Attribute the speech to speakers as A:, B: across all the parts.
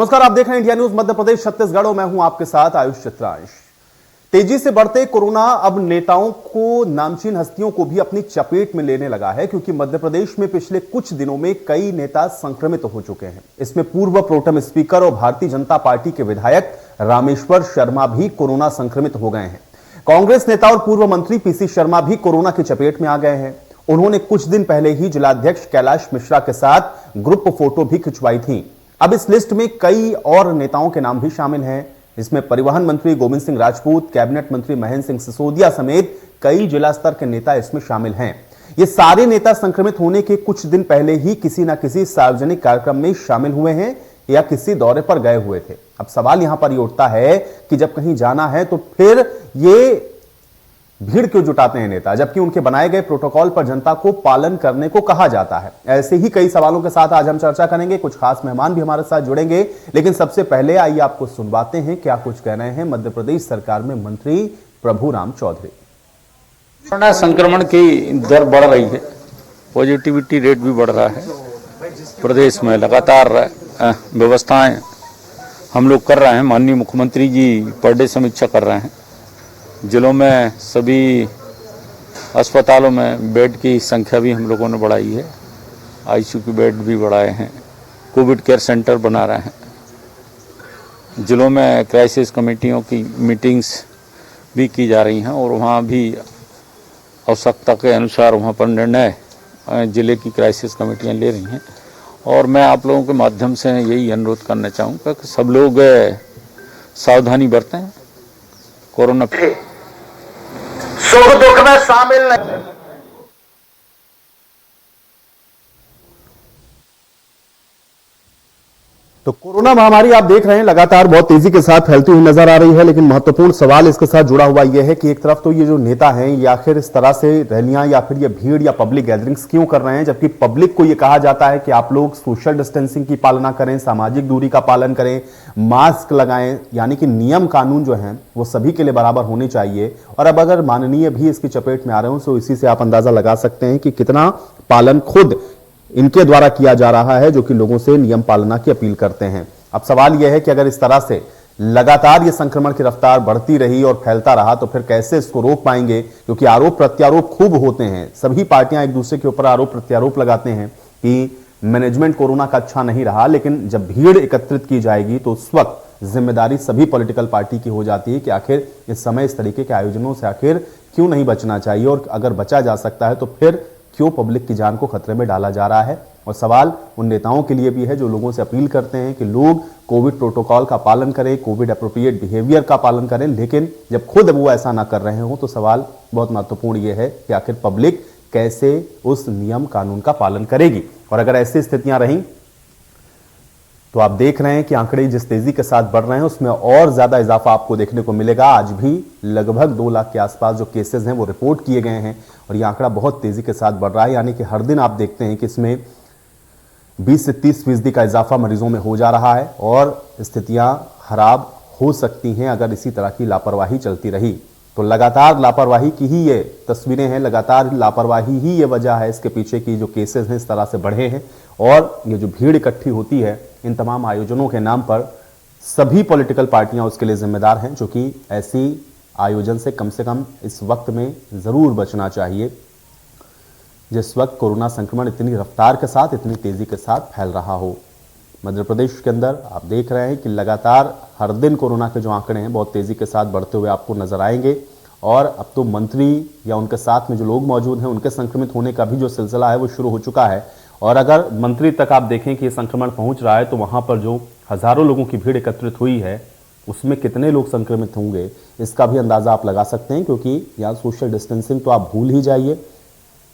A: नमस्कार, आप देख रहे हैं इंडिया न्यूज मध्य प्रदेश छत्तीसगढ़ और मैं हूं आपके साथ आयुष चित्रांश। तेजी से बढ़ते कोरोना अब नेताओं को, नामचीन हस्तियों को भी अपनी चपेट में लेने लगा है, क्योंकि मध्य प्रदेश में पिछले कुछ दिनों में कई नेता संक्रमित हो चुके हैं। इसमें पूर्व प्रोटेम स्पीकर और भारतीय जनता पार्टी के विधायक रामेश्वर शर्मा भी कोरोना संक्रमित हो गए हैं। कांग्रेस नेता और पूर्व मंत्री पीसी शर्मा भी कोरोना की चपेट में आ गए हैं। उन्होंने कुछ दिन पहले ही जिलाध्यक्ष कैलाश मिश्रा के साथ ग्रुप फोटो भी खिंचवाई थी। अब इस लिस्ट में कई और नेताओं के नाम भी शामिल हैं। इसमें परिवहन मंत्री गोविंद सिंह राजपूत, कैबिनेट मंत्री महेंद्र सिंह सिसोदिया समेत कई जिला स्तर के नेता इसमें शामिल हैं। ये सारे नेता संक्रमित होने के कुछ दिन पहले ही किसी न किसी सार्वजनिक कार्यक्रम में शामिल हुए हैं या किसी दौरे पर गए हुए थे। अब सवाल यहां पर यह उठता है कि जब कहीं जाना है तो फिर ये भीड़ क्यों जुटाते हैं नेता, जबकि उनके बनाए गए प्रोटोकॉल पर जनता को पालन करने को कहा जाता है। ऐसे ही कई सवालों के साथ आज हम चर्चा करेंगे। कुछ खास मेहमान भी हमारे साथ जुड़ेंगे, लेकिन सबसे पहले आइए आपको सुनवाते हैं क्या कुछ कह रहे हैं मध्य प्रदेश सरकार में मंत्री प्रभुराम चौधरी।
B: कोरोना संक्रमण की दर बढ़ रही है, पॉजिटिविटी रेट भी बढ़ रहा है। प्रदेश में लगातार व्यवस्थाएं हम लोग कर रहे हैं। माननीय मुख्यमंत्री जी पर डे समीक्षा कर रहे हैं। जिलों में सभी अस्पतालों में बेड की संख्या भी हम लोगों ने बढ़ाई है। आईसीयू की बेड भी बढ़ाए हैं। कोविड केयर सेंटर बना रहे हैं। जिलों में क्राइसिस कमेटियों की मीटिंग्स भी की जा रही हैं और वहाँ भी आवश्यकता के अनुसार वहाँ पर निर्णय जिले की क्राइसिस कमेटियाँ ले रही हैं। और मैं आप लोगों के माध्यम से यही अनुरोध करना चाहूँगा कि सब लोग सावधानी बरतें। कोरोना
C: सुख दुख में शामिल नहीं।
A: तो कोरोना महामारी आप देख रहे हैं लगातार बहुत तेजी के साथ फैलती हुई नजर आ रही है, लेकिन महत्वपूर्ण सवाल इसके साथ जुड़ा हुआ यह है कि एक तरफ तो ये जो नेता हैं ये आखिर इस तरह से रैलियां या फिर ये भीड़ या पब्लिक गैदरिंग्स क्यों कर रहे हैं, जबकि पब्लिक को ये कहा जाता है कि आप लोग सोशल डिस्टेंसिंग की पालना करें, सामाजिक दूरी का पालन करें, मास्क लगाएं, यानी कि नियम कानून जो है वो सभी के लिए बराबर होने चाहिए। और अब अगर माननीय भी इसकी चपेट में आ रहे हो तो इसी से आप अंदाजा लगा सकते हैं कि कितना पालन खुद इनके द्वारा किया जा रहा है, जो कि लोगों से नियम पालना की अपील करते हैं। अब सवाल यह है कि अगर इस तरह से लगातार ये संक्रमण की रफ्तार बढ़ती रही और फैलता रहा तो फिर कैसे इसको रोक पाएंगे, क्योंकि आरोप प्रत्यारोप खूब होते हैं। सभी पार्टियां एक दूसरे के ऊपर आरोप प्रत्यारोप लगाते हैं कि मैनेजमेंट कोरोना का अच्छा नहीं रहा, लेकिन जब भीड़ एकत्रित की जाएगी तो उस वक्त जिम्मेदारी सभी पॉलिटिकल पार्टी की हो जाती है कि आखिर इस समय इस तरीके के आयोजनों से आखिर क्यों नहीं बचना चाहिए, और अगर बचा जा सकता है तो फिर क्यों पब्लिक की जान को खतरे में डाला जा रहा है। और सवाल उन नेताओं के लिए भी है जो लोगों से अपील करते हैं कि लोग कोविड प्रोटोकॉल का पालन करें, कोविड एप्रोप्रिएट बिहेवियर का पालन करें, लेकिन जब खुद वो ऐसा ना कर रहे हो तो सवाल बहुत महत्वपूर्ण ये है कि आखिर पब्लिक कैसे उस नियम कानून का पालन करेगी। और अगर ऐसी स्थितियां रहीं तो आप देख रहे हैं कि आंकड़े जिस तेजी के साथ बढ़ रहे हैं उसमें और ज्यादा इजाफा आपको देखने को मिलेगा। आज भी लगभग 2 लाख के आसपास जो केसेस हैं वो रिपोर्ट किए गए हैं और ये आंकड़ा बहुत तेजी के साथ बढ़ रहा है, यानी कि हर दिन आप देखते हैं कि इसमें 20 से 30% का इजाफा मरीजों में हो जा रहा है और स्थितियां खराब हो सकती हैं अगर इसी तरह की लापरवाही चलती रही। तो लगातार लापरवाही की ही ये तस्वीरें हैं, लगातार लापरवाही ही ये वजह है इसके पीछे की जो केसेस हैं इस तरह से बढ़े हैं। और ये जो भीड़ इकट्ठी होती है इन तमाम आयोजनों के नाम पर, सभी पॉलिटिकल पार्टियां उसके लिए जिम्मेदार हैं, जो कि ऐसी आयोजन से कम इस वक्त में जरूर बचना चाहिए जिस वक्त कोरोना संक्रमण इतनी रफ्तार के साथ, इतनी तेजी के साथ फैल रहा हो। मध्य प्रदेश के अंदर आप देख रहे हैं कि लगातार हर दिन कोरोना के जो आंकड़े हैं बहुत तेजी के साथ बढ़ते हुए आपको नजर आएंगे। और अब तो मंत्री या उनके साथ में जो लोग मौजूद हैं उनके संक्रमित होने का भी जो सिलसिला है वो शुरू हो चुका है। और अगर मंत्री तक आप देखें कि ये संक्रमण पहुंच रहा है तो वहां पर जो हजारों लोगों की भीड़ एकत्रित हुई है उसमें कितने लोग संक्रमित होंगे इसका भी अंदाजा आप लगा सकते हैं, क्योंकि यहाँ सोशल डिस्टेंसिंग तो आप भूल ही जाइए।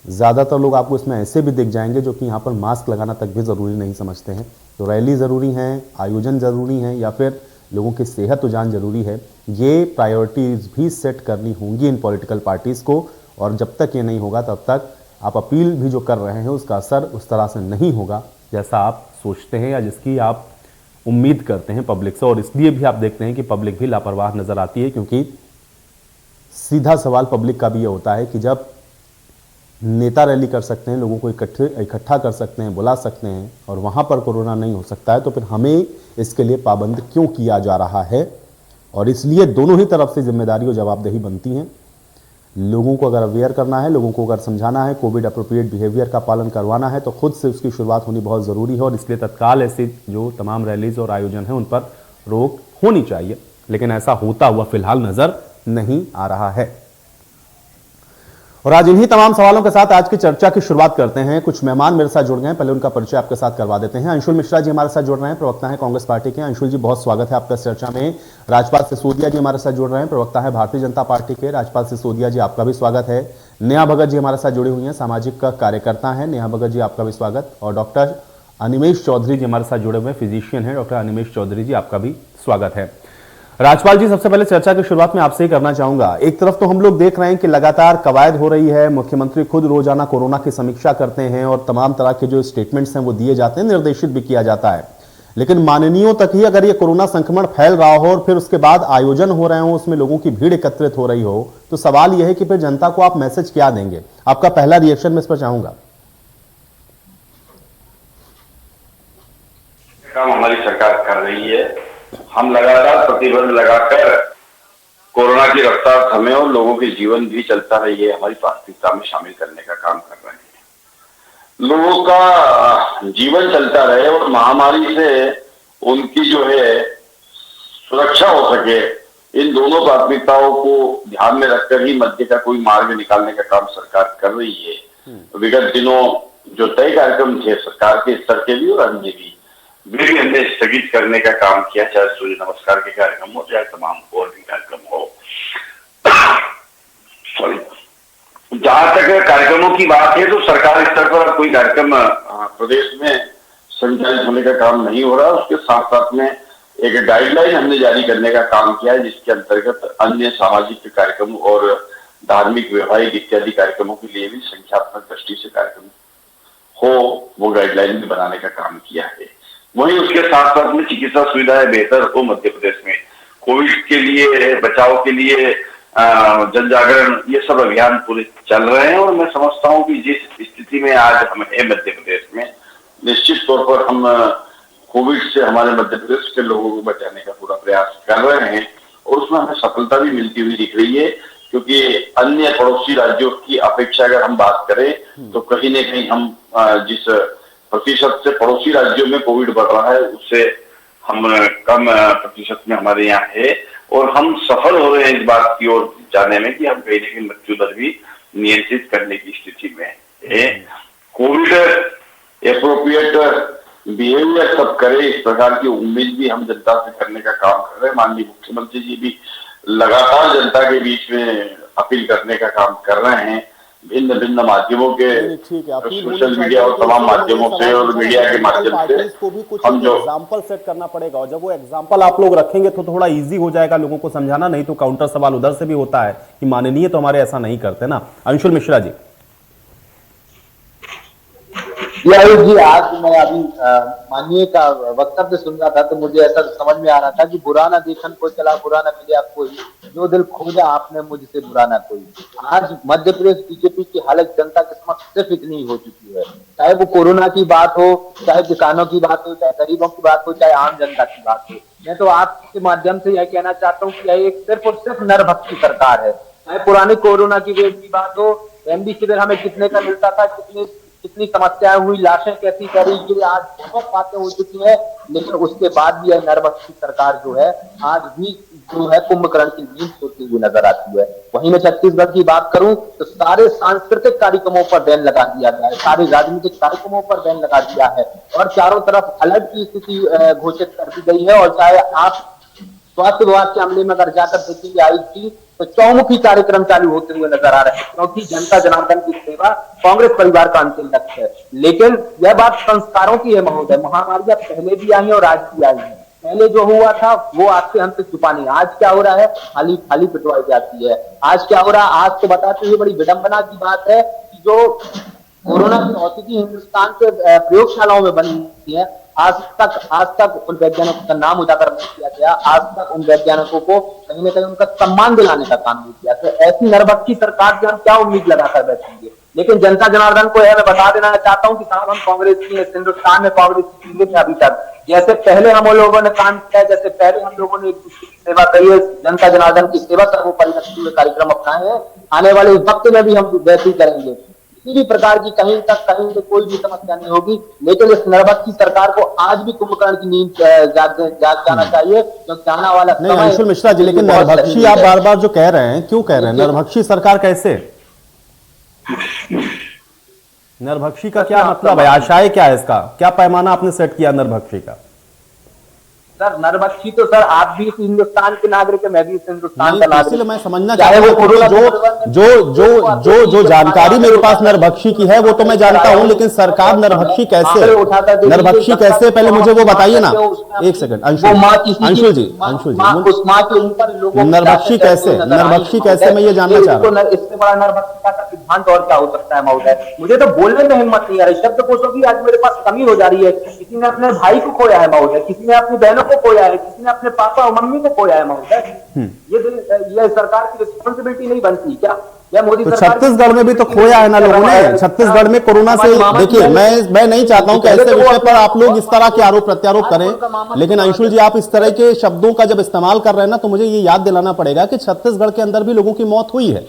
A: ज़्यादातर लोग आपको इसमें ऐसे भी दिख जाएंगे जो कि यहाँ पर मास्क लगाना तक भी ज़रूरी नहीं समझते हैं। तो रैली ज़रूरी है, आयोजन ज़रूरी है, या फिर लोगों की सेहत तो जान जरूरी है। ये प्रायोरिटीज़ भी सेट करनी होंगी इन पॉलिटिकल पार्टीज़ को। और जब तक ये नहीं होगा तब तक आप अपील भी जो कर रहे हैं उसका असर उस तरह से नहीं होगा जैसा आप सोचते हैं या जिसकी आप उम्मीद करते हैं पब्लिक से। और इसलिए भी आप देखते हैं कि पब्लिक भी लापरवाह नज़र आती है, क्योंकि सीधा सवाल पब्लिक का भी ये होता है कि जब नेता रैली कर सकते हैं, लोगों को इकट्ठा कर सकते हैं, बुला सकते हैं, और वहां पर कोरोना नहीं हो सकता है, तो फिर हमें इसके लिए पाबंद क्यों किया जा रहा है? और इसलिए दोनों ही तरफ से जिम्मेदारी और जवाबदेही बनती हैं। लोगों को अगर अवेयर करना है, लोगों को अगर समझाना है, कोविड अप्रोप्रिएट बिहेवियर का पालन करवाना है, तो खुद से उसकी शुरुआत होनी बहुत ज़रूरी है। और इसलिए तत्काल ऐसे जो तमाम रैलीज और आयोजन हैं उन पर रोक होनी चाहिए, लेकिन ऐसा होता हुआ फिलहाल नजर नहीं आ रहा है। और आज इन्हीं तमाम सवालों के साथ आज की चर्चा की शुरुआत करते हैं। कुछ मेहमान मेरे साथ जुड़ गए हैं, पहले उनका परिचय आपके साथ करवा देते हैं। अंशुल मिश्रा जी हमारे साथ जुड़ रहे हैं, प्रवक्ता हैं कांग्रेस पार्टी के। अंशुल जी, बहुत स्वागत है आपका इस चर्चा में। राजपाल सिसोदिया जी हमारे साथ जुड़ रहे हैं, प्रवक्ता है भारतीय जनता पार्टी के। राजपाल सिसोदिया जी, आपका भी स्वागत है। नेहा भगत जी हमारे साथ जुड़ी हुई हैं, सामाजिक कार्यकर्ता हैं। नेहा भगत जी, आपका भी स्वागत। और डॉक्टर अनिमेश चौधरी जी हमारे साथ जुड़े हुए, फिजिशियन हैं। डॉक्टर अनिमेश चौधरी जी, आपका भी स्वागत है। राजपाल जी, सबसे पहले चर्चा की शुरुआत में आपसे ही करना चाहूंगा। एक तरफ तो हम लोग देख रहे हैं कि लगातार कवायद हो रही है, मुख्यमंत्री खुद रोजाना कोरोना की समीक्षा करते हैं और तमाम तरह के जो स्टेटमेंट्स हैं वो दिए जाते हैं, निर्देशित भी किया जाता है। लेकिन माननीयों तक ही अगर ये कोरोना संक्रमण फैल रहा हो और फिर उसके बाद आयोजन हो रहे हो, उसमें लोगों की भीड़ एकत्रित हो रही हो, तो सवाल यह है कि फिर जनता को आप मैसेज क्या देंगे? आपका पहला रिएक्शन मैं इस पर चाहूंगा।
D: काम हमारी सरकार कर रही है। हम लगातार प्रतिबंध लगाकर कोरोना की रफ्तार थमे और लोगों के जीवन भी चलता रही है, हमारी प्राथमिकता में शामिल करने का काम कर रहे हैं। लोगों का जीवन चलता रहे और महामारी से उनकी जो है सुरक्षा हो सके, इन दोनों प्राथमिकताओं को ध्यान में रखकर ही मध्य का कोई मार्ग निकालने का काम सरकार कर रही है। विगत दिनों जो तय कार्यक्रम थे सरकार के स्तर के भी और अन्य भी हमने स्थगित करने का काम किया, चाहे सूर्य नमस्कार के कार्यक्रम हो, चाहे तमाम और भी कार्यक्रम हो। सॉरी, जहां तक कार्यक्रमों की बात है तो सरकार स्तर पर कोई कार्यक्रम प्रदेश में संचालित होने का काम नहीं हो रहा। उसके साथ साथ में एक गाइडलाइन हमने जारी करने का काम किया है, जिसके अंतर्गत अन्य सामाजिक कार्यक्रम और धार्मिक, वैवाहिक इत्यादि कार्यक्रमों के लिए भी संख्यात्मक दृष्टि से कार्यक्रम हो, वो गाइडलाइन भी बनाने का काम किया है। वहीं उसके साथ साथ में चिकित्सा सुविधाएं बेहतर हो मध्य प्रदेश में, कोविड के लिए बचाव के लिए जन जागरण, ये सब अभियान पूरे चल रहे हैं। और मैं समझता हूं कि जिस स्थिति में आज हम है मध्य प्रदेश में, निश्चित तौर पर हम कोविड से हमारे मध्य प्रदेश के लोगों को बचाने का पूरा प्रयास कर रहे हैं और उसमें हमें सफलता भी मिलती हुई दिख रही है। क्योंकि अन्य पड़ोसी राज्यों की अपेक्षा अगर हम बात करें तो कहीं न कहीं हम जिस प्रतिशत से पड़ोसी राज्यों में कोविड बढ़ रहा है उससे हम कम प्रतिशत में हमारे यहाँ है और हम सफल हो रहे हैं इस बात की ओर जाने में कि हम कहीं ना कहीं मृत्यु दर भी नियंत्रित करने की स्थिति में है। कोविड एप्रोप्रिएट बिहेवियर सब करे, इस प्रकार की उम्मीद भी हम जनता से करने का काम कर रहे हैं। माननीय मुख्यमंत्री जी भी लगातार जनता के बीच में अपील करने का काम कर रहे हैं, भिन्न भिन्न माध्यमों के, सोशल मीडिया और तमाम माध्यमों से और मीडिया के माध्यम से
A: इसको भी कुछ
D: हम जो
A: एग्जाम्पल सेट करना पड़ेगा और जब वो एग्जाम्पल आप लोग रखेंगे तो थोड़ा इजी हो जाएगा लोगों को समझाना। नहीं तो काउंटर सवाल उधर से भी होता है कि माननीय तो हमारे ऐसा नहीं करते ना। अंशुल मिश्रा जी।
E: आयुष जी, आज मैं अभी माननीय का वक्तव्य सुन रहा था तो मुझे ऐसा समझ में आ रहा था कि बुरा ना देखन को चला, बुरा ना मिले कोई, जो दिल खोजा आपने मुझसे बुरा ना कोई। आज मध्य प्रदेश बीजेपी की हालत जनता के समक्ष सिर्फ इतनी हो चुकी है, चाहे वो कोरोना की बात हो, चाहे किसानों की बात हो, चाहे गरीबों की बात हो, चाहे आम जनता की बात हो। मैं तो आपके माध्यम से यह कहना चाहता हूँ कि यह एक सिर्फ और सिर्फ नरभक्ति सरकार है। चाहे पुरानी कोरोना की वेव की बात हो, एमडी शिविर हमें कितने का मिलता था, कितनी समस्याएं हुई, लाशें कैसी करी, ये आज बहुत बातें हो चुकी है। लेकिन उसके बाद भी यह नरभक्ति सरकार जो है आज भी जो है कुंभकर्ण की नींद सोती हुई नजर आती है। वहीं मैं छत्तीसगढ़ की बात करूं तो सारे सांस्कृतिक कार्यक्रमों पर बैन लगा दिया गया है, सारे राजनीतिक कार्यक्रमों पर बैन लगा दिया है और चारों तरफ अलर्ट की स्थिति घोषित कर दी गई है। और चाहे आप स्वास्थ्य विभाग के मामले में अगर जाकर देखेंगे आयुष जी, तो चौमुखी कार्यक्रम चालू होते हुए नजर आ रहे हैं, क्योंकि जनता जनार्दन की सेवा कांग्रेस परिवार का अंतिम लक्ष्य है। लेकिन यह बात संस्कारों की है महोदय, महामारियां पहले भी आई और आज भी आई है। पहले जो हुआ था वो आज से हम से छुपा नहीं। आज क्या हो रहा है, खाली खाली पिटवाई जाती है। आज क्या हो रहा है, आज तो बताते हुए बड़ी विडंबना की बात है कि जो कोरोना की औषधि हिंदुस्तान के प्रयोगशालाओं में बनी है, आज तक उन वैज्ञानिकों का नाम उजागर नहीं किया गया। आज तक उन वैज्ञानिकों को कहीं न कहीं उनका सम्मान दिलाने का काम नहीं किया। तो ऐसी नरभक्षी सरकार से हम क्या उम्मीद लगाकर बैठेंगे? लेकिन जनता जनार्दन को यह मैं बता देना चाहता हूँ कि साहब हम कांग्रेस की हिंदुस्तान में कांग्रेस की टीम में अभी तक जैसे पहले हम लोगों ने काम किया, जैसे पहले हम लोगों ने एक दूसरे की सेवा करी है, जनता जनार्दन की सेवा सर्वोपरि रखते हुए कार्यक्रम अपनाए हैं, आने वाले वक्त में भी हम वैसे ही करेंगे। किसी भी प्रकार की कहीं से कोई भी समस्या नहीं होगी। लेकिन इस नरभक्षी सरकार को आज भी कुंभकर्ण की नींद जाग जाना चाहिए, क्योंकि आने वाला
A: नहीं अंशुल मिश्रा जी, लेकिन नरभक्षी आप बार बार जो कह रहे हैं, क्यों कह रहे हैं नरभक्षी सरकार? कैसे नरभक्षी का क्या मतलब है? आशय क्या है इसका? क्या पैमाना आपने सेट किया नरभक्षी का?
E: सर नरभक्षी तो सर आप भी इस हिंदुस्तान के नागरिक है, मैं भी इस हिंदुस्तान का नागरिक।
A: इसलिए मैं समझना चाहता हूं जो जानकारी मेरे पास नरभक्षी की है वो तो मैं जानता हूं, लेकिन सरकार नरभक्षी कैसे पहले मुझे वो बताइए ना। एक सेकंड अंशुल जी
E: उस माँ के ऊपर
A: नरभक्षी कैसे मैं ये जानना चाह रहा हूँ।
E: इससे बड़ा नरभक्षता का सिद्धांत और क्या हो सकता है महोदय? मुझे तो बोलने में हिम्मत नहीं आ रही, शब्दकोशों की आज मेरे पास कमी हो जा रही है। किसी ने अपने भाई को खोया है महोदय, किसी ने अपनी बहनों को खोया है, किसी ने अपने पापा और मम्मी को खोया है महोदय। ये सरकार की रिस्पॉन्सिबिलिटी नहीं बनती क्या? या मोदी
A: तो छत्तीसगढ़ में भी तो खोया है ना लोगों ने। छत्तीसगढ़ में कोरोना से, देखिए मैं नहीं चाहता हूं कि ऐसे विषय पर आप लोग इस तरह के आरोप प्रत्यारोप करें, लेकिन अंशुल जी आप इस तरह के शब्दों का जब इस्तेमाल कर रहे हैं ना, तो मुझे ये याद दिलाना पड़ेगा कि छत्तीसगढ़ के अंदर भी लोगों की मौत हुई है।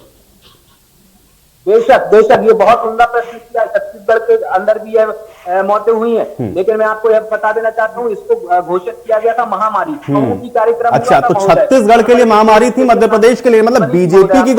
E: बेशक ये बहुत उम्दा प्रश्न किया। छत्तीसगढ़ के अंदर भी मौतें हुई हैं, लेकिन मैं आपको यह बता देना चाहता हूँ, इसको घोषित किया गया था महामारी की कार्यक्रम।
A: अच्छा, तो छत्तीसगढ़ के लिए महामारी थी, मध्य प्रदेश के लिए मतलब बीजेपी की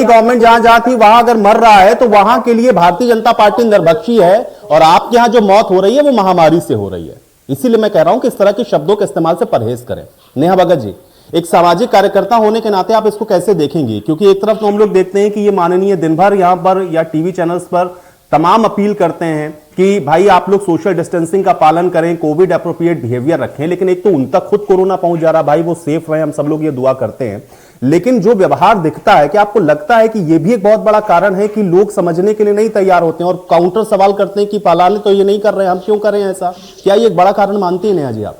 A: गवर्नमेंट जहां थी वहां अगर मर रहा है तो वहां के लिए भारतीय जनता पार्टी नरभक्षी है, और आपके यहाँ जो मौत हो रही है वो महामारी से हो रही है। इसीलिए मैं कह रहा हूं कि इस तरह के शब्दों के इस्तेमाल से परहेज करें। नेहा भगत जी, एक सामाजिक कार्यकर्ता होने के नाते आप इसको कैसे देखेंगे? क्योंकि एक तरफ तो हम लोग देखते हैं कि ये माननीय दिन भर यहां पर या टीवी चैनल्स पर तमाम अपील करते हैं कि भाई आप लोग सोशल डिस्टेंसिंग का पालन करें, कोविड एप्रोप्रिएट बिहेवियर रखें, लेकिन एक तो उन तक खुद कोरोना पहुंच जा रहा, भाई वो सेफ रहे, हम सब लोग ये दुआ करते हैं। लेकिन जो व्यवहार दिखता है, कि आपको लगता है कि यह भी एक बहुत बड़ा कारण है कि लोग समझने के लिए नहीं तैयार होते हैं और काउंटर सवाल करते हैं कि पालाने तो ये नहीं कर रहे, हम क्यों करें ऐसा? क्या ये एक बड़ा कारण मानती है नेहा जी आप?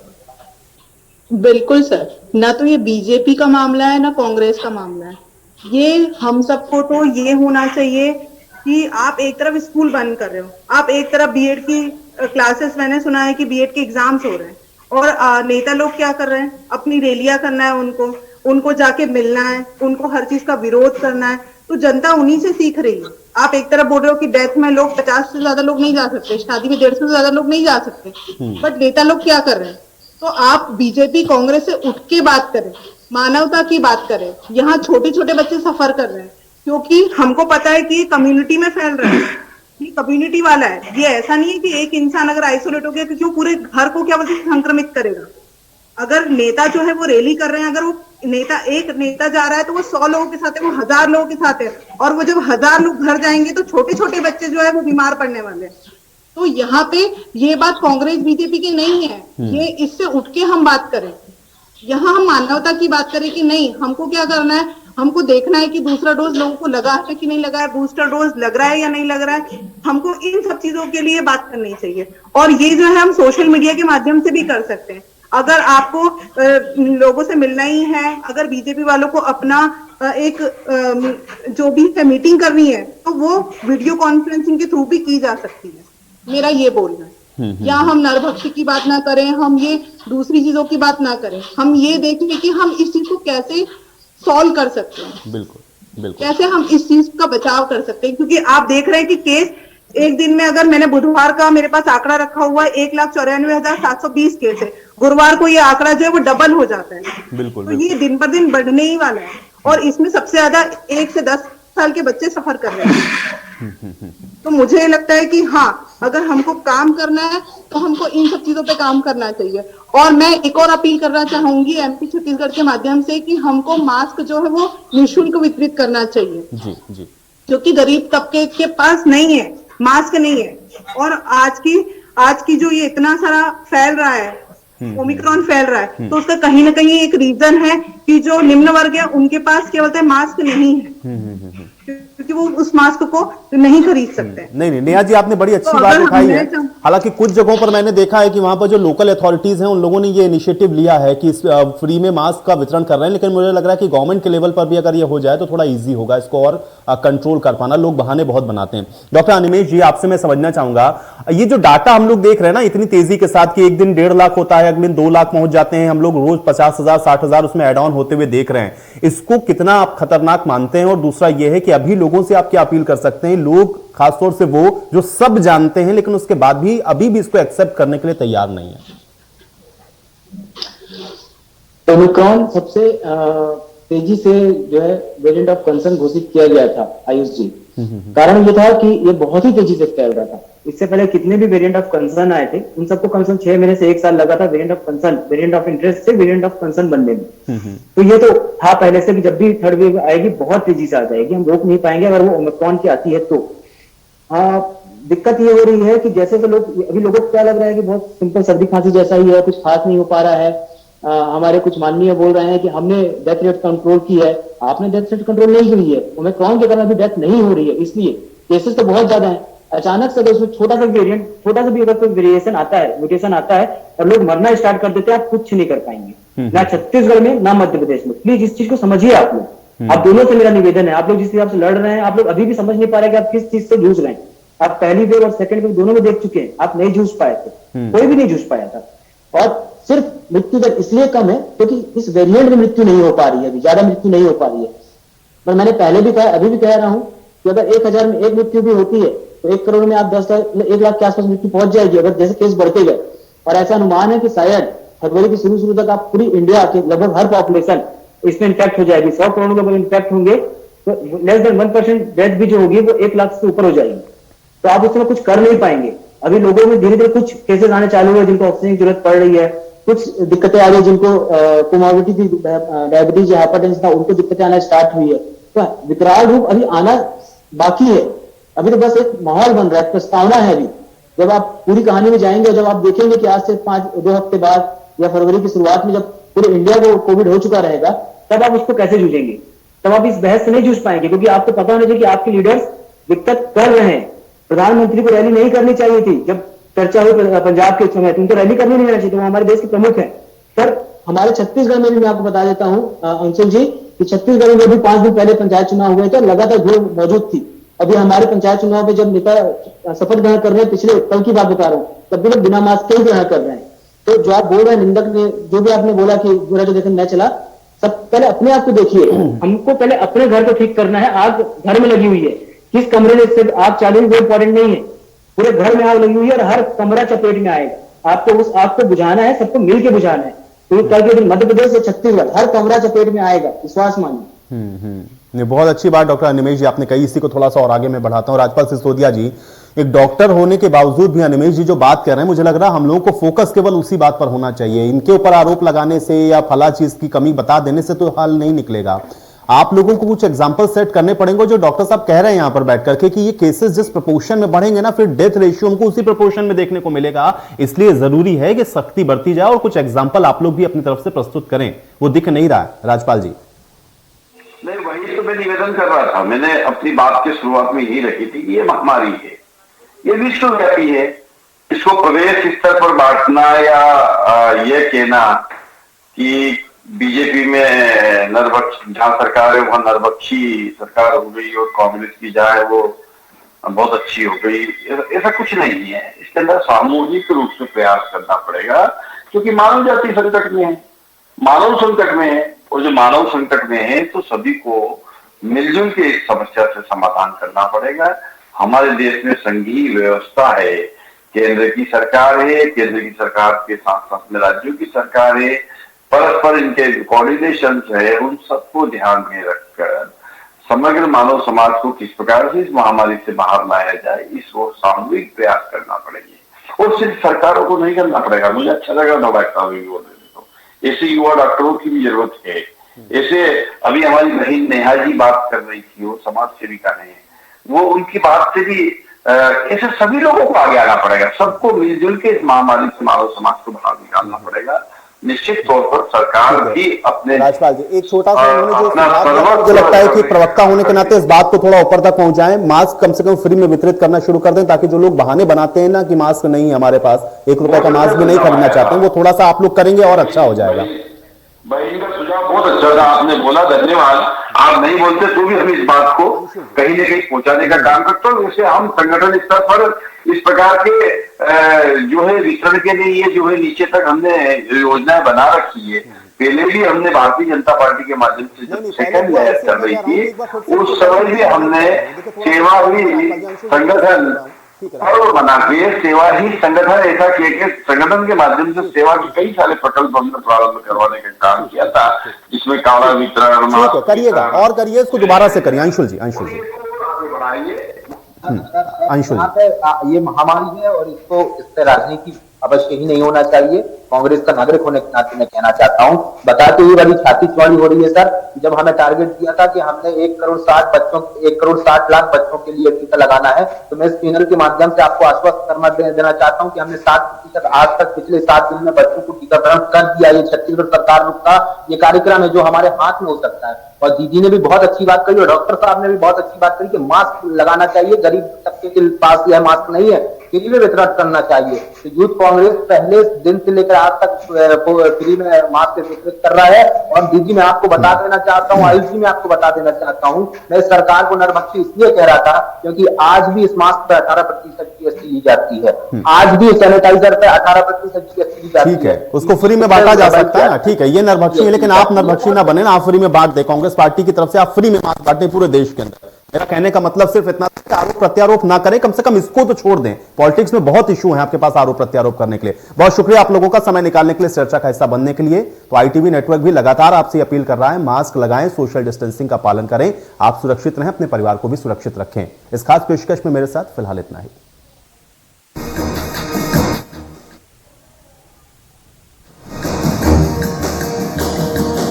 F: बिल्कुल सर, ना तो ये बीजेपी का मामला है ना कांग्रेस का मामला है। ये हम सबको तो ये होना चाहिए कि आप एक तरफ स्कूल बंद कर रहे हो, आप एक तरफ बीएड की क्लासेस, मैंने सुना है कि बीएड के एग्जाम्स हो रहे हैं, और नेता लोग क्या कर रहे हैं? अपनी रैलियां करना है, उनको जाके मिलना है, उनको हर चीज का विरोध करना है। तो जनता उन्हीं से सीख रही है। आप एक तरफ बोल रहे हो कि डेथ में लोग 50 से ज्यादा लोग नहीं जा सकते, शादी में 150 से ज्यादा लोग नहीं जा सकते, बट नेता लोग क्या कर रहे हैं? तो आप बीजेपी कांग्रेस से उठ के बात करें, मानवता की बात करें। यहाँ छोटे छोटे बच्चे सफर कर रहे हैं, क्योंकि हमको पता है कि ये कम्युनिटी में फैल रहा है, ये कम्युनिटी वाला है। ये ऐसा नहीं है कि एक इंसान अगर आइसोलेट हो गया तो क्यों पूरे घर को क्या बोलते संक्रमित करेगा। अगर नेता जो है वो रैली कर रहे हैं, अगर वो एक नेता जा रहा है तो वो 100 लोगों के साथ है, वो 1000 लोगों के साथ है, और वो जब 1000 लोग घर जाएंगे तो छोटे छोटे बच्चे जो है वो बीमार पड़ने वाले हैं। तो यहाँ पे ये बात कांग्रेस बीजेपी की नहीं है, ये इससे उठ के हम बात करें। यहाँ हम मानवता की बात करें कि नहीं, हमको क्या करना है, हमको देखना है कि दूसरा डोज लोगों को लगा है कि नहीं लगा है, बूस्टर डोज लग रहा है या नहीं लग रहा है। हमको इन सब चीजों के लिए बात करनी चाहिए, और ये जो है हम सोशल मीडिया के माध्यम से भी कर सकते हैं। अगर आपको लोगों से मिलना ही है, अगर बीजेपी वालों को अपना एक जो भी है मीटिंग करनी है, तो वो वीडियो कॉन्फ्रेंसिंग के थ्रू भी की जा सकती है। मेरा ये बोलना है। या हम नरभक्षी की बात ना करें, हम ये दूसरी चीजों की बात ना करें, हम ये देखें कि हम इस चीज को कैसे सॉल्व कर सकते हैं। बिल्कुल, कैसे हम इस चीज का बचाव कर सकते हैं, क्योंकि आप देख रहे हैं कि केस एक दिन में, अगर मैंने बुधवार का मेरे पास आंकड़ा रखा हुआ है 1,94,720 केस है, गुरुवार को ये आंकड़ा जो है वो डबल हो जाता है। तो ये दिन पर दिन बढ़ने ही वाला है, और इसमें सबसे ज्यादा 1 से 10 साल के बच्चे सफर कर रहे हैं। तो मुझे लगता है कि हाँ, अगर हमको काम करना है तो हमको इन सब चीजों पे काम करना चाहिए। और मैं एक और अपील करना चाहूंगी एमपी छत्तीसगढ़ के माध्यम से कि हमको मास्क जो है वो निःशुल्क वितरित करना चाहिए, जी। क्योंकि गरीब तबके के पास नहीं है, मास्क नहीं है। और आज की जो ये इतना सारा फैल रहा है, ओमिक्रॉन फैल रहा है, तो उसका कहीं ना कहीं एक रीजन है कि जो निम्न वर्ग है उनके पास क्या बोलते हैं मास्क नहीं है, क्योंकि क्योंकि वो उस मास्क को नहीं खरीद सकते।
A: नहीं, नेहा जी आपने बड़ी अच्छी
F: तो
A: बात
F: अगर
A: उठाई है।
F: हमने
A: हालांकि कुछ जगहों पर मैंने देखा है कि वहां पर जो लोकल अथॉरिटीज हैं उन लोगों ने ये इनिशिएटिव लिया है कि फ्री में मास्क का वितरण कर रहे हैं, लेकिन मुझे लग रहा है कि गवर्नमेंट के लेवल पर भी अगर ये हो जाए तो थोड़ा ईजी होगा इसको और कंट्रोल कर पाना। लोग बहाने बहुत बनाते हैं। डॉक्टर अनिमेष जी आपसे मैं समझना चाहूंगा, ये जो डाटा हम लोग देख रहे हैं ना इतनी तेजी के साथ कि एक दिन 1.5 लाख होता है, अगले दिन 2 लाख पहुंच जाते हैं, हम लोग रोज 50,000 60,000 उसमें एड ऑन होते हुए देख रहे हैं, इसको कितना आप खतरनाक मानते हैं? और दूसरा यह है कि अभी लोगों से आप क्या अपील कर सकते हैं? लोग खासतौर से वो जो सब जानते हैं लेकिन उसके बाद भी अभी भी इसको एक्सेप्ट करने के लिए तैयार नहीं है।
G: ओमिक्रॉन सबसे तेजी से जो है वेरिएंट ऑफ कंसर्न घोषित किया गया था आयुष जी। कारण ये था कि ये बहुत ही तेजी से फैल रहा था। इससे पहले कितने भी वेरिएंट ऑफ कंसर्न आए थे उन सबको कम से कम 6 महीने से 1 साल लगा था variant of concern, variant of interest से वेरिएंट ऑफ कंसर्न बनने में। तो ये तो था पहले से कि जब भी थर्ड वेव आएगी बहुत तेजी से आ जाएगी, हम रोक नहीं पाएंगे अगर वो ओमिक्रॉन की आती है तो। दिक्कत ये हो रही है कि जैसे कि लोग अभी लोगों को क्या लग रहा है कि बहुत सिंपल सर्दी खांसी जैसा ही है, कुछ खास नहीं हो पा रहा है। हमारे कुछ माननीय बोल रहे हैं कि हमने डेथ रेट कंट्रोल की है। आपने डेथ रेट कंट्रोल नहीं की है। ओमिक्रॉन के कारण अभी डेथ नहीं हो रही है, इसलिए केसेस तो बहुत ज्यादा है। अचानक से उसमें छोटा सा वेरिएंट, छोटा सा भी अगर कोई वेरिएशन आता है, म्यूटेशन आता है और लोग मरना स्टार्ट कर देते हैं, आप कुछ नहीं कर पाएंगे, ना छत्तीसगढ़ में ना मध्य प्रदेश में। प्लीज इस चीज को समझिए आप लोग। आप दोनों से मेरा निवेदन है, आप लोग जिस हिसाब से लड़ रहे हैं, आप लोग अभी भी समझ नहीं पा रहे कि आप किस चीज से जूझ रहे हैं। आप पहली वेव और सेकंड वेव दोनों में देख चुके हैं, आप नहीं जूझ पाए थे, कोई भी नहीं जूझ पाया था। और सिर्फ मृत्यु दर इसलिए कम है क्योंकि इस वेरिएंट में मृत्यु नहीं हो पा रही है, अभी ज्यादा मृत्यु नहीं हो पा रही है। पर मैंने पहले भी कहा, अभी भी कह रहा हूं कि अगर 1000 में एक मृत्यु भी होती है तो 1 करोड़ में आप 1 लाख के आसपास मृत्यु पहुंच जाएगी अगर जैसे केस बढ़ते गए। और ऐसा अनुमान है कि शायद फरवरी के शुरू तक आप पूरी इंडिया के लगभग हर पॉपुलेशन इसमें इन्फेक्ट हो जाएगी। 100 करोड़ लोग इन्फेक्ट होंगे तो लेस देन 1% डेथ भी जो होगी वो 1 लाख से ऊपर हो जाएगी। तो आप उसमें कुछ कर नहीं पाएंगे। अभी लोगों में धीरे धीरे कुछ केसेस आने चालू हुए जिनको ऑक्सीजन की जरूरत पड़ रही है, कुछ दिक्कतें आ रही जिनको कोमोर्बिडिटी थी, डायबिटीज या हाइपरटेंशन था, उनको दिक्कतें आना स्टार्ट हुई है। तो विकराल रूप अभी आना बाकी है। अभी तो बस एक माहौल बन रहा है, प्रस्तावना है अभी। जब आप पूरी कहानी में जाएंगे, जब आप देखेंगे कि आज से 2 हफ्ते बाद या फरवरी की शुरुआत में जब पूरे इंडिया को कोविड हो चुका रहेगा, तब आप उसको कैसे जूझेंगे? तब आप इस बहस से नहीं जूझ पाएंगे, क्योंकि आपको पता होना चाहिए कि आपके लीडर्स दिक्कत कर रहे हैं। प्रधानमंत्री को रैली नहीं करनी चाहिए थी जब चर्चा हुई पंजाब के समय, उनको रैली करनी नहीं चाहिए, वो हमारे देश के प्रमुख हैं। पर हमारे छत्तीसगढ़ में भी मैं आपको बता देता हूं अंशुल जी कि छत्तीसगढ़ में भी 5 दिन पहले पंचायत चुनाव हुए थे, लगातार भीड़ मौजूद थी। अभी हमारे पंचायत चुनाव में जब नेता शपथ ग्रहण कर रहे हैं, पिछले कल की बात बता रहा हूँ, तब भी लोग बिना मास्क के ही ग्रहण कर रहे हैं। तो जो आप बोल रहे हैं निंदक ने, जो भी आपने बोला कि बुरा जो देखने न चला, सब पहले अपने आप को देखिए। हमको पहले अपने घर को ठीक करना है। आग घर में लगी हुई है, किस कमरे में से आग चालू हुई वो इंपॉर्टेंट नहीं है, पूरे घर में आग लगी हुई है और हर कमरा चपेट में आएगा। आपको उस आग को बुझाना है, सबको मिल के बुझाना है। तो कल के दिन मध्य प्रदेश से छत्तीसगढ़ हर कमरा चपेट में आएगा, विश्वास मानिए।
A: ये बहुत अच्छी बात डॉक्टर अनिमेष जी आपने कही। इसी को थोड़ा सा और आगे मैं बढ़ाता हूं। राजपाल सिसोदिया जी, एक डॉक्टर होने के बावजूद भी अनिमेष जी जो बात कर रहे हैं, मुझे लग रहा है हम लोगों को फोकस केवल उसी बात पर होना चाहिए। इनके ऊपर आरोप लगाने से या फला चीज की कमी बता देने से तो हल नहीं निकलेगा। आप लोगों को कुछ एग्जाम्पल सेट करने पड़ेंगे। जो डॉक्टर साहब कह रहे हैं यहां पर बैठ करके कि ये केसेस जिस प्रोपोर्शन में बढ़ेंगे ना, फिर डेथ रेशियो हमको उसी प्रोपोर्शन में देखने को मिलेगा। इसलिए जरूरी है कि सख्ती बढ़ती जाए और कुछ एग्जाम्पल आप लोग भी अपनी तरफ से प्रस्तुत करें। वो दिख नहीं रहा है राजपाल जी।
D: नहीं, वही तो मैं निवेदन कर रहा था। मैंने अपनी बात की शुरुआत में यही रखी थी कि ये महामारी है, ये विश्वव्यापी है। इसको प्रदेश स्तर पर बांटना या ये कहना कि बीजेपी में नरभक्षी, जहां सरकार है वहां नरभक्षी सरकार हो गई और कांग्रेस की जहाँ वो बहुत अच्छी हो गई, ऐसा कुछ नहीं है। इसके अंदर सामूहिक रूप से प्रयास करना पड़ेगा, क्योंकि मानव जाति संकट में है, मानव संकट में है। और जो मानव संकट में है तो सभी को मिलजुल के इस समस्या से समाधान करना पड़ेगा। हमारे देश में संघीय व्यवस्था है, केंद्र की सरकार है, केंद्र की सरकार के साथ साथ में राज्यों की सरकार है, परस्पर इनके कोऑर्डिनेशन है। उन सबको ध्यान में रखकर समग्र मानव समाज को किस प्रकार से इस महामारी से बाहर लाया जाए, इस ओर सामूहिक प्रयास करना पड़ेगा। और सिर्फ सरकारों को नहीं करना पड़ेगा। मुझे अच्छा लगा डॉक्टर साहब भी बोल रहे थे, तो ऐसे युवा डॉक्टरों की भी जरूरत है। ऐसे अभी हमारी बहन नेहा जी बात कर रही थी, वो समाज सेविका नहीं है, वो उनकी बात से भी ऐसे सभी लोगों को आगे आना पड़ेगा। सबको मिलजुल के इस महामारी से मानव समाज को बाहर निकालना पड़ेगा। निश्चित तौर पर सरकार भी अपने
A: राजपाल जी एक छोटा सा उन्होंने जो
D: अपना
A: सुझाव दिया,
D: सर्वस्व
A: मुझे लगता है कि प्रवक्ता होने के नाते इस बात को थोड़ा ऊपर तक पहुंचाएं, मास्क कम से कम फ्री में वितरित करना शुरू कर दें, ताकि जो लोग बहाने बनाते हैं ना कि मास्क नहीं है हमारे पास, 1 रुपए का मास्क भी नहीं खरीदना चाहते हैं, वो थोड़ा सा आप लोग करेंगे और अच्छा हो जाएगा।
D: भाई इनका सुझाव बहुत अच्छा था, आपने बोला, धन्यवाद। आप नहीं बोलते तो भी हम इस बात को कहीं न कहीं पहुंचाने का काम करते हैं। जैसे हम संगठन स्तर पर इस प्रकार के जो है वितरण के लिए ये जो है नीचे तक हमने योजनाएं बना रखी है। पहले भी हमने भारतीय जनता पार्टी के माध्यम से जब सेकंड लहर चल रही थी उस समय भी हमने सेवा ही संगठन पर्व बना के सेवा ही संगठन ऐसा किया कि संगठन के माध्यम से सेवा के कई सारे प्रकल्प हमने प्रारंभ करवाने का काम किया था, जिसमें कावड़ा वितरण
A: करिएगा और करिए इसको दोबारा से करिए। अंशुल जी अंशुल
E: ये महामारी है और इसको इससे राजनीति अवश्य ही नहीं होना चाहिए। कांग्रेस का नागरिक होने के नाते मैं कहना चाहता हूं, बताते हुए बड़ी छाती चौड़ी हो रही है सर। जब हमें टारगेट दिया था कि हमने 1 करोड़ 60 लाख बच्चों के लिए टीका लगाना है, तो मैं इस चैनल के माध्यम से आपको आश्वस्त देना चाहता हूं कि हमने 60% आज तक पिछले 7 दिन में बच्चों को टीकाकरण कर दिया। ये छत्तीसगढ़ सरकार का ये कार्यक्रम है जो हमारे हाथ में हो सकता है। और दीदी ने भी बहुत अच्छी बात कही और डॉक्टर साहब ने भी बहुत अच्छी बात कही कि मास्क लगाना चाहिए, गरीब तबके के पास यह मास्क नहीं है, फ्री में वितरण करना चाहिए। तो यूथ कांग्रेस पहले दिन से लेकर आज तक फ्री में मास्क वितरित कर रहा है। और दीदी मैं आपको बता देना चाहता हूँ, आयुष जी मैं आपको बता देना चाहता हूँ, मैं सरकार को नरभक्षी इसलिए कह रहा था क्योंकि आज भी इस मास्क पर 18% GST ली जाती है, आज भी सैनिटाइजर पे 18% GST ली जाती है।
A: ठीक है, उसको फ्री में बांटा जा सकता है ना, ठीक है, ये नरभक्षी है, लेकिन आप नरभक्षी ना बने ना, आप फ्री में बांट दे। कांग्रेस पार्टी की तरफ से आप फ्री में मास्क बांटे पूरे देश के अंदर। मेरा कहने का मतलब सिर्फ इतना कि आरोप प्रत्यारोप ना करें, कम से कम इसको तो छोड़ दें। पॉलिटिक्स में बहुत इशू है आपके पास आरोप प्रत्यारोप करने के लिए। बहुत शुक्रिया आप लोगों का समय निकालने के लिए, चर्चा का हिस्सा बनने के लिए। तो ITV नेटवर्क भी लगातार आपसे अपील कर रहा है, मास्क लगाएं, सोशल डिस्टेंसिंग का पालन करें, आप सुरक्षित रहें, अपने परिवार को भी सुरक्षित रखें। इस खास पेशकश में मेरे साथ फिलहाल इतना ही।